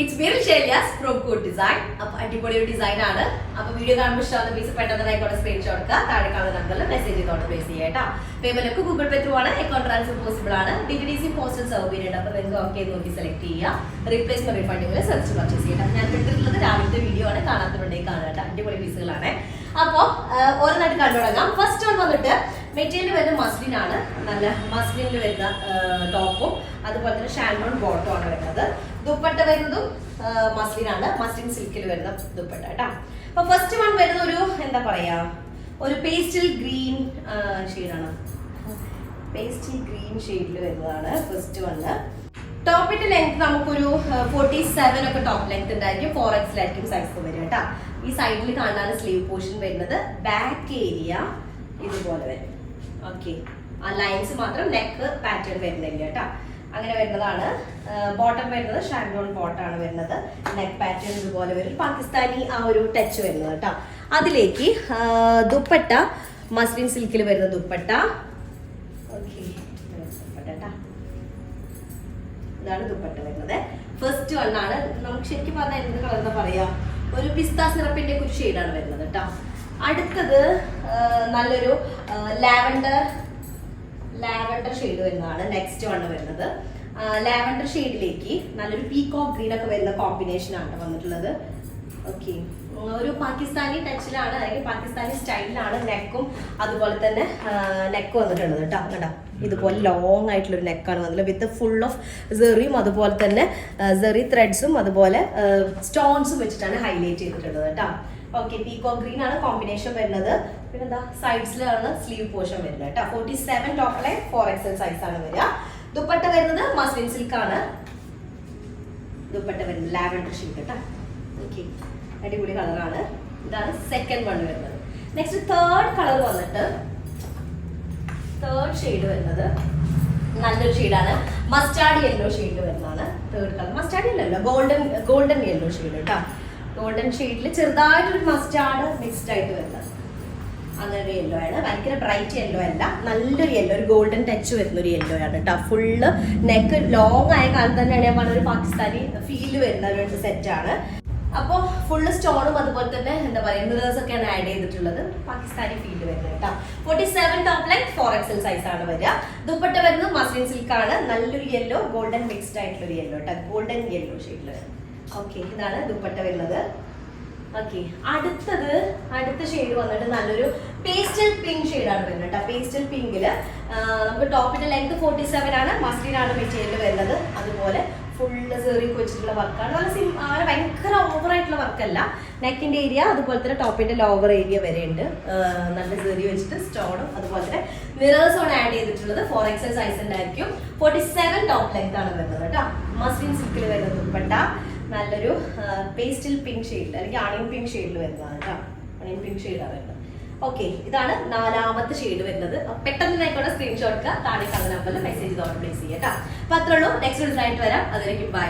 It's very Shelia's from Code Design. അപ്പോൾ അടിപൊളി ഒരു ഡിസൈൻ ആണ്. അപ്പോൾ വീഡിയോ കാണുമ്പോൾ ഇഷ്ടമാകുന്ന പീസ് പെട്ടെന്ന് സ്ക്രീൻഷോട്ട് എടുക്കുക. താഴെ കാണുന്ന നമ്പറിൽ മെസ്സേജ് ചെയ്തോണ്ട് പ്ലേസ് ചെയ്യാം കേട്ടോ. പേയ്മെന്റ് ഗൂഗിൾ പേ ത്രൂ ആണ്. അക്കൗണ്ട് ട്രാൻസ്ഫർ പോസിബിൾ ആണ്. DTDC പോസ്റ്റൽ സൗകര്യം ഉണ്ട്. അപ്പോൾ നിങ്ങൾക്ക് ഓക്കെ നോക്കി സെലക്ട് ചെയ്യുക. റീപ്ലേസ്മെന്റ് റീഫണ്ടിങ്ങിൽ സെർച്ച് പർച്ചേസ് ചെയ്യാം. ഞാൻ ഇട്ടിട്ടുള്ളത് രാവിലത്തെ വീഡിയോ ആണ്. കാണാത്തവരുണ്ടെങ്കിൽ കാണുക കേട്ടോ. അടിപൊളി പീസുകളാണ്. അപ്പോൾ ഓരോന്നായിട്ട് കണ്ടു തുടങ്ങാം. ഫസ്റ്റ് വൺ വന്നിട്ട് മെറ്റീരിയൽ വരുന്ന മസ്ലിൻ ആണ്. നല്ല മസ്ലിനിൽ വരുന്ന ടോപ്പും അതുപോലെ തന്നെ ഷാൻഡോൺ ബോട്ടും ആണ് വരുന്നത്. ദുപ്പട്ട വരുന്നതും മസ്ലിൻ ആണ്. മസ്ലിൻ സിൽക്കിൽ വരുന്ന ദുപ്പട്ട കേട്ടോ. അപ്പൊ ഫസ്റ്റ് വൺ വരുന്ന ഒരു എന്താ പറയാ, ഒരു പേസ്റ്റൽ ഗ്രീൻ ഷെയ്ഡാണ്. പേസ്റ്റൽ ഗ്രീൻ ഷെയ്ഡിൽ വരുന്നതാണ് ഫസ്റ്റ് വണ്. ടോപ്പിന്റെ ലെങ്ത് നമുക്കൊരു 47 ഒക്കെ ടോപ്പ് ലെങ്ത് ഉണ്ടായിരിക്കും. 4XL ആയിരിക്കും സൈസ് വരിക കേട്ടോ. ഈ സൈഡിൽ കാണാനാണ് സ്ലീവ് പോർഷൻ വരുന്നത്. ബാക്ക് ഏരിയ ഇതുപോലെ വരും. ഓക്കെ, ആ ലൈൻസ് മാത്രം നെക്ക് പാറ്റേൺ വരുന്നില്ല കേട്ടോ. അങ്ങനെ വരുന്നതാണ്. ബോട്ടം വരുന്നത് ഷാൻഡോൺ ബോട്ടാണ് വരുന്നത്. നെക്ക് പാറ്റേൺ ഇതുപോലെ വരും. പാകിസ്ഥാനി ആ ഒരു ടച്ച് വരുന്നത് കേട്ടോ. അതിലേക്ക് ദുപ്പട്ട മസ്ലിൻ സിൽക്കിൽ വരുന്ന ദുപ്പട്ട. ഓക്കെ, ഇതാണ് ദുപ്പട്ട വരുന്നത്. ഫസ്റ്റ് വൺ ആണ്. നമുക്ക് ശരിക്കും പറഞ്ഞാൽ എന്ത് കളർ എന്താ പറയാ, ഒരു പിസ്ത സിറപ്പിന്റെ ഒരു ഷെയ്ഡാണ് വരുന്നത് കേട്ടോ. അടുത്തത് നല്ലൊരു ലാവൻഡർ ഷെയ്ഡ് വരുന്നതാണ് നെക്സ്റ്റ് വൺ വരുന്നത്. ലാവൻഡർ ഷെയ്ഡിലേക്ക് നല്ലൊരു പീകോക്ക് ഗ്രീൻ ഒക്കെ വരുന്ന കോമ്പിനേഷൻ ആണ് വന്നിട്ടുള്ളത്. ഓക്കെ, ഒരു പാകിസ്ഥാനി ടച്ചിലാണ്, അല്ലെങ്കിൽ പാകിസ്ഥാനി സ്റ്റൈലിലാണ് നെക്കും അതുപോലെ തന്നെ നെക്ക് വന്നിട്ടുള്ളത് കേട്ടോ. കേട്ടോ, ഇതുപോലെ ലോങ് ആയിട്ടുള്ള ഒരു നെക്കാണ് വന്നിട്ടുള്ളത് വിത്ത് ഫുൾ ഓഫ് സെറിയും അതുപോലെ തന്നെ സെറി ത്രെഡ്സും അതുപോലെ സ്റ്റോൺസും വെച്ചിട്ടാണ് ഹൈലൈറ്റ് ചെയ്തിട്ടുള്ളത് കേട്ടോ. ഓക്കെ, പീകോക്ക് ഗ്രീൻ ആണ് കോമ്പിനേഷൻ വരുന്നത്. പിന്നെ എന്താ സൈഡ്സിലാണ് സ്ലീവ് പോർഷൻ വരുന്നത് കേട്ടോ. 47 ടോപ്പ് ലൈൻ 4XL സൈസ് ആണ് വരിക. ദുപ്പട്ട വരുന്നത് മസ്ലിൻ സിൽക്ക് ആണ്. ദുപ്പട്ട വരുന്നത് ലാവൻഡർ ഷെയ്ഡ് കേട്ടോ. ഓക്കെ, അടിപൊളി കളറാണ്. ഇതാണ് സെക്കൻഡ് വൺ വരുന്നത്. നെക്സ്റ്റ് തേർഡ് കളർ വന്നിട്ട് തേർഡ് ഷെയ്ഡ് വരുന്നത് നല്ലൊരു ഷെയ്ഡാണ്. മസ്റ്റാർഡ് യെല്ലോ ഷെയ്ഡ് വരുന്നതാണ് third colour. Mustard yellow golden yellow shade കേട്ടോ. ഗോൾഡൻ ഷെയ്ഡിൽ ചെറുതായിട്ടൊരു മസ്റ്റാർഡ് മിക്സ്ഡ് ആയിട്ട് വരുന്നത്. അങ്ങനെ ഒരു യെല്ലോ ആണ്. ഭയങ്കര ബ്രൈറ്റ് യെല്ലോ അല്ല, നല്ലൊരു യെല്ലോ, ഒരു ഗോൾഡൻ ടച്ച് വരുന്ന ഒരു യെല്ലോ ആണ് കേട്ടോ. ഫുള്ള് നെക്ക് ലോങ് ആയ കാലത്ത് തന്നെയാണ് ഞാൻ പറഞ്ഞ ഒരു പാകിസ്ഥാനി ഫീല് വരുന്ന ഒരു സെറ്റാണ്. അപ്പോൾ ഫുള്ള് സ്റ്റോണും അതുപോലെ തന്നെ എന്താ പറയുക മിറേഴ്സ് ഒക്കെയാണ് ആഡ് ചെയ്തിട്ടുള്ളത്. പാകിസ്ഥാനി ഫീൽഡ് വരുന്നത് കേട്ടോ. 47 ടോപ്പ് ലൈൻ 4XL സൈസ് ആണ് വരിക. ദുപ്പട്ട വരുന്നത് മസ്ലിൻ സിൽക്ക് ആണ്. നല്ലൊരു യെല്ലോ ഗോൾഡൻ മിക്സ്ഡ് ആയിട്ടുള്ള ഒരു യെല്ലോ കേട്ടോ. ഗോൾഡൻ യെല്ലോ ഷെയ്ഡിൽ. ഓക്കെ, ഇതാണ് ദുപ്പട്ട വരുന്നത്. ഓക്കെ, അടുത്ത ഷെയ്ഡ് വന്നിട്ട് നല്ലൊരു പേസ്റ്റൽ പിങ്ക് ഷെയ്ഡാണ് വരുന്നത് കേട്ടോ. പേസ്റ്റൽ പിങ്കില് നമുക്ക് ടോപ്പിന്റെ ലെങ്ത് 47 ആണ്. മസ്ലിൻ ആണ് മെറ്റീരിയൽ വരുന്നത്. അതുപോലെ ഫുള്ള് സെറിയൊക്കെ വെച്ചിട്ടുള്ള വർക്കാണ്. നല്ല ഭയങ്കര ഓവറായിട്ടുള്ള വർക്കല്ല. നെക്കിന്റെ ഏരിയ അതുപോലെ തന്നെ ടോപ്പിന്റെ ലോവർ ഏരിയ വരെ ഉണ്ട്. നല്ല സെറി വെച്ചിട്ട് സ്റ്റോണും അതുപോലെ തന്നെ മിറേഴ്സും ആണ് ആഡ് ചെയ്തിട്ടുള്ളത്. 4XL സൈസ് ഉണ്ടായിരിക്കും. 47 ടോപ്പ് ലെങ്ത് ആണ് വരുന്നത് കേട്ടോ. മസ്ലിൻ സിൽക്കിൽ വരുന്ന ദുപ്പട്ട നല്ലൊരു പേസ്റ്റൽ പിങ്ക് ഷെയ്ഡിൽ അല്ലെങ്കിൽ ആണിയൻ പിങ്ക് ഷെയ്ഡിൽ വരുന്നതാണ് കേട്ടോ. ആണിയൻ പിങ്ക് ഷെയ്ഡാണ് വരുന്നത്. ഓക്കെ, ഇതാണ് 4ാമത്തെ ഷെയ്ഡ് വരുന്നത്. പെട്ടെന്ന് ആയിക്കോട്ടെ സ്ക്രീൻഷോട്ട് താഴെ കാണുന്ന നമ്പറിൽ മെസ്സേജ് ചെയ്തോണ്ട് പ്ലേസ് ചെയ്യാം കേട്ടോ. അപ്പൊ അത്രേ ഉള്ളൂ. നെക്സ്റ്റ് ആയിട്ട് വരാം. അതിലേക്ക് ബൈ.